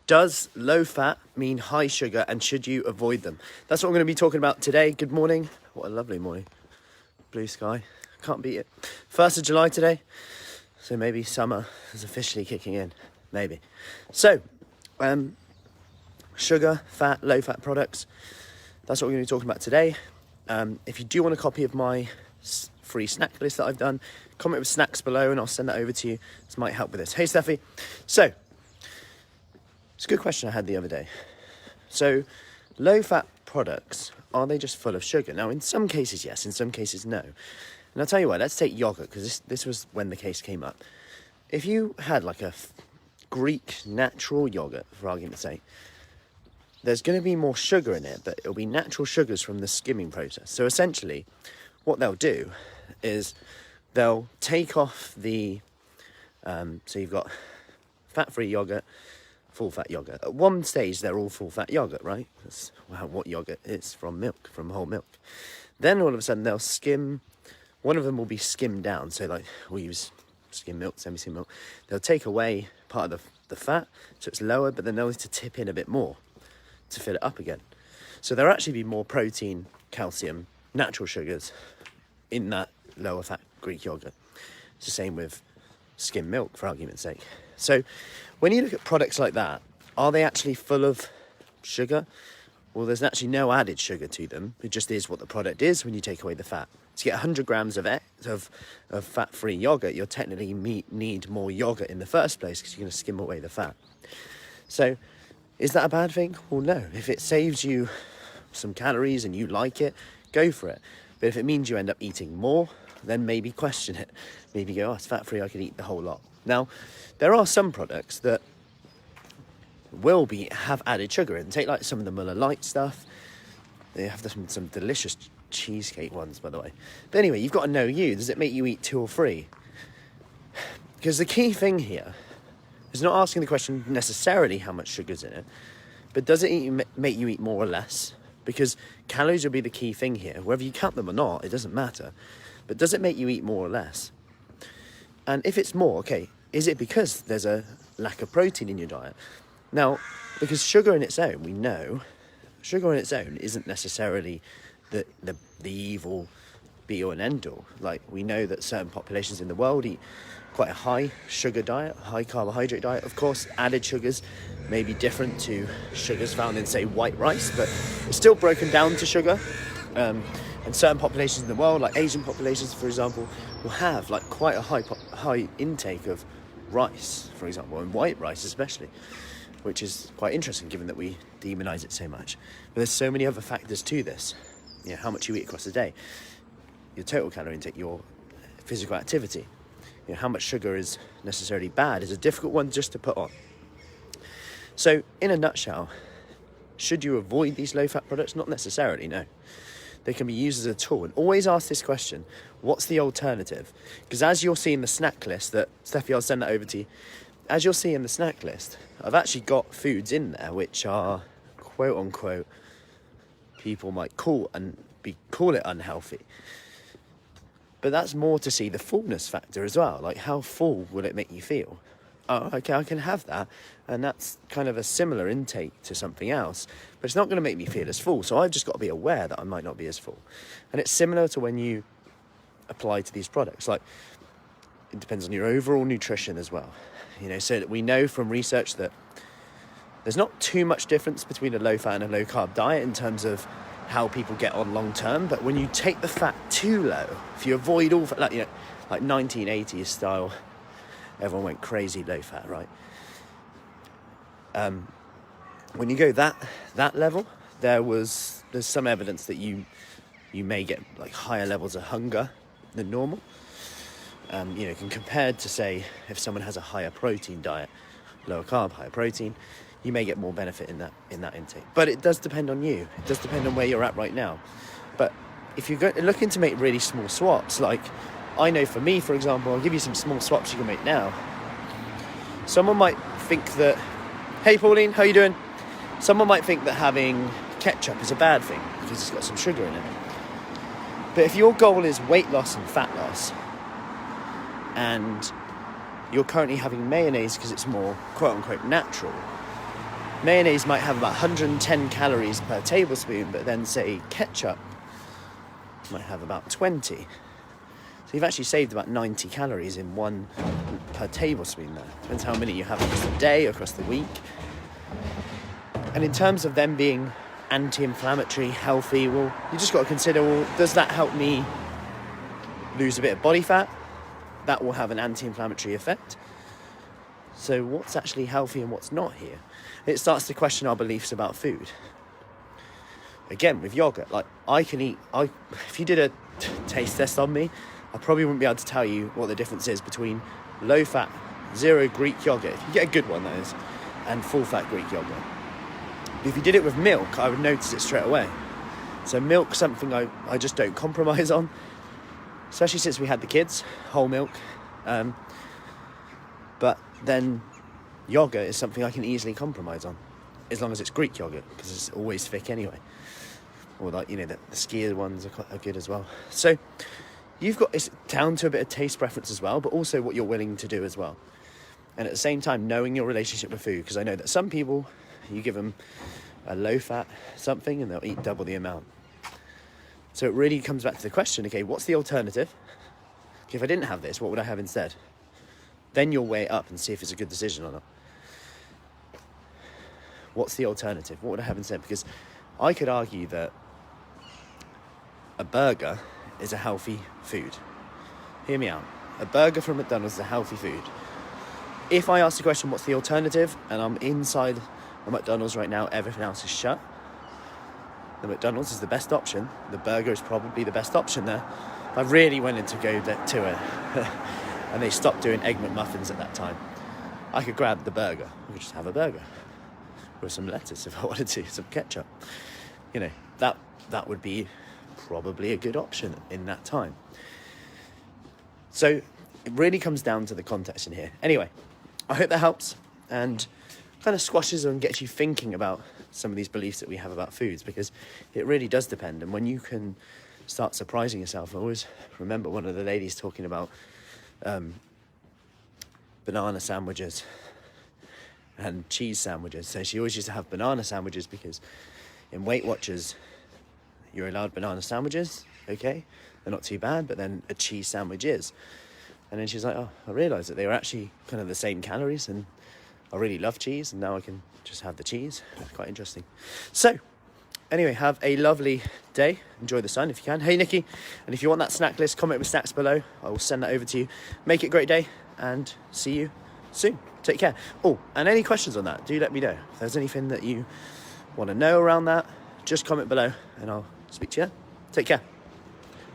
Does low fat mean high sugar, and should you avoid them? That's what I'm going to be talking about today. Good morning. What a lovely morning. Blue sky. Can't beat it. 1st of July today. So maybe summer is officially kicking in. Maybe. So, sugar, fat, low fat products. That's what we're going to be talking about today. If you do want a copy of my free snack list that I've done, comment with snacks below and I'll send that over to you. This might help with this. Hey, Steffi. So, it's a good question I had the other day. So, low-fat products, are they just full of sugar? Now, in some cases, yes. In some cases, no. And I'll tell you what, let's take yogurt, because this was when the case came up. If you had like a Greek natural yogurt, for argument's sake, there's going to be more sugar in it, but it'll be natural sugars from the skimming process. So, essentially, what they'll do is they'll take off the... so, you've got fat-free yogurt, full-fat yogurt. At one stage, they're all full-fat yogurt, right? That's what yogurt is, from milk, from whole milk. Then, all of a sudden, they'll skim... One of them will be skimmed down. So, like, we'll use skim milk, semi-skim milk. They'll take away part of the fat, so it's lower, but then they'll need to tip in a bit more to fill it up again. So, there'll actually be more protein, calcium, natural sugars in that lower-fat Greek yogurt. It's the same with skim milk, for argument's sake. So, when you look at products like that, are they actually full of sugar? Well, there's actually no added sugar to them. It just is what the product is when you take away the fat. To get 100 grams of fat-free yogurt, you'll technically need more yogurt in the first place because you're going to skim away the fat. So, is that a bad thing? Well, no. If it saves you some calories and you like it, go for it. But if it means you end up eating more, then maybe question it. Maybe go, it's fat-free, I could eat the whole lot. Now, there are some products that will have added sugar in. Take like some of the Muller Light stuff. They have some delicious cheesecake ones, by the way. But anyway, you've got to know you. Does it make you eat 2 or 3? Because the key thing here is not asking the question necessarily how much sugar's in it, but does it make you eat more or less? Because calories will be the key thing here. Whether you count them or not, it doesn't matter. But does it make you eat more or less? And if it's more, okay, is it because there's a lack of protein in your diet? Now, because sugar in its own, we know, sugar in its own isn't necessarily the evil be-all and end-all. Like, we know that certain populations in the world eat quite a high sugar diet, high carbohydrate diet. Of course, added sugars may be different to sugars found in, say, white rice, but it's still broken down to sugar. And certain populations in the world, like Asian populations, for example, will have like quite a high intake of rice, for example, and white rice especially, which is quite interesting given that we demonize it so much. But there's so many other factors to this. You know, how much you eat across the day, your total calorie intake, your physical activity. You know, how much sugar is necessarily bad is a difficult one just to put on. So, in a nutshell, should you avoid these low-fat products? Not necessarily, no. They can be used as a tool. And always ask this question, what's the alternative? Because as you'll see in the snack list, that Steffi, I'll send that over to you. As you'll see in the snack list, I've actually got foods in there which are, quote-unquote, people might call it unhealthy. But that's more to see the fullness factor as well. Like, how full will it make you feel? Oh, okay, I can have that. And that's kind of a similar intake to something else. But it's not going to make me feel as full. So I've just got to be aware that I might not be as full. And it's similar to when you apply to these products. Like, it depends on your overall nutrition as well. You know, so that we know from research that there's not too much difference between a low-fat and a low-carb diet in terms of how people get on long-term. But when you take the fat too low, if you avoid all fat, like 1980s style, everyone went crazy low-fat, right? When you go that level, there's some evidence that you may get like higher levels of hunger than normal. Compared to, say, if someone has a higher protein diet, lower carb, higher protein, you may get more benefit in that intake. But it does depend on you. It does depend on where you're at right now. But if you're looking to make really small swaps, like I know for me, for example, I'll give you some small swaps you can make now. Someone might think that, hey Pauline, how you doing? Someone might think that having ketchup is a bad thing because it's got some sugar in it. But if your goal is weight loss and fat loss, and you're currently having mayonnaise because it's more quote-unquote natural, mayonnaise might have about 110 calories per tablespoon, but then say ketchup might have about 20. So you've actually saved about 90 calories in one per tablespoon there. Depends how many you have across the day, across the week. And in terms of them being anti-inflammatory, healthy, well, you just got to consider, well, does that help me lose a bit of body fat? That will have an anti-inflammatory effect. So what's actually healthy and what's not here? It starts to question our beliefs about food. Again, with yogurt, like if you did a taste test on me, I probably wouldn't be able to tell you what the difference is between low-fat, zero Greek yogurt, if you get a good one that is, and full-fat Greek yogurt. But if you did it with milk, I would notice it straight away. So milk's something I just don't compromise on, especially since we had the kids, whole milk. But then yogurt is something I can easily compromise on, as long as it's Greek yogurt, because it's always thick anyway. Or like, the skier ones are good as well. So it's down to a bit of taste preference as well, but also what you're willing to do as well. And at the same time, knowing your relationship with food, because I know that some people, you give them a low-fat something and they'll eat double the amount. So it really comes back to the question, okay, what's the alternative? Okay, if I didn't have this, what would I have instead? Then you'll weigh it up and see if it's a good decision or not. What's the alternative? What would I have instead? Because I could argue that a burger is a healthy food. Hear me out. A burger from McDonald's is a healthy food. If I ask the question, what's the alternative, and I'm inside a McDonald's right now, everything else is shut, the McDonald's is the best option. The burger is probably the best option there. I really wanted to go to it, and they stopped doing Egg McMuffins at that time. I could grab the burger. I could just have a burger with some lettuce if I wanted to, some ketchup. That would be probably a good option in that time. So it really comes down to the context in here. Anyway, I hope that helps and kind of squashes and gets you thinking about some of these beliefs that we have about foods, because it really does depend. And when you can start surprising yourself, I always remember one of the ladies talking about banana sandwiches and cheese sandwiches. So she always used to have banana sandwiches because in Weight Watchers, you're allowed banana sandwiches, okay? They're not too bad, but then a cheese sandwich is. And then she's like, oh, I realised that they were actually kind of the same calories, and I really love cheese, and now I can just have the cheese. It's quite interesting. So, anyway, have a lovely day. Enjoy the sun if you can. Hey, Nikki. And if you want that snack list, comment with snacks below. I will send that over to you. Make it a great day, and see you soon. Take care. Oh, and any questions on that, do let me know. If there's anything that you want to know around that, just comment below, and I'll speak to you then. Take care.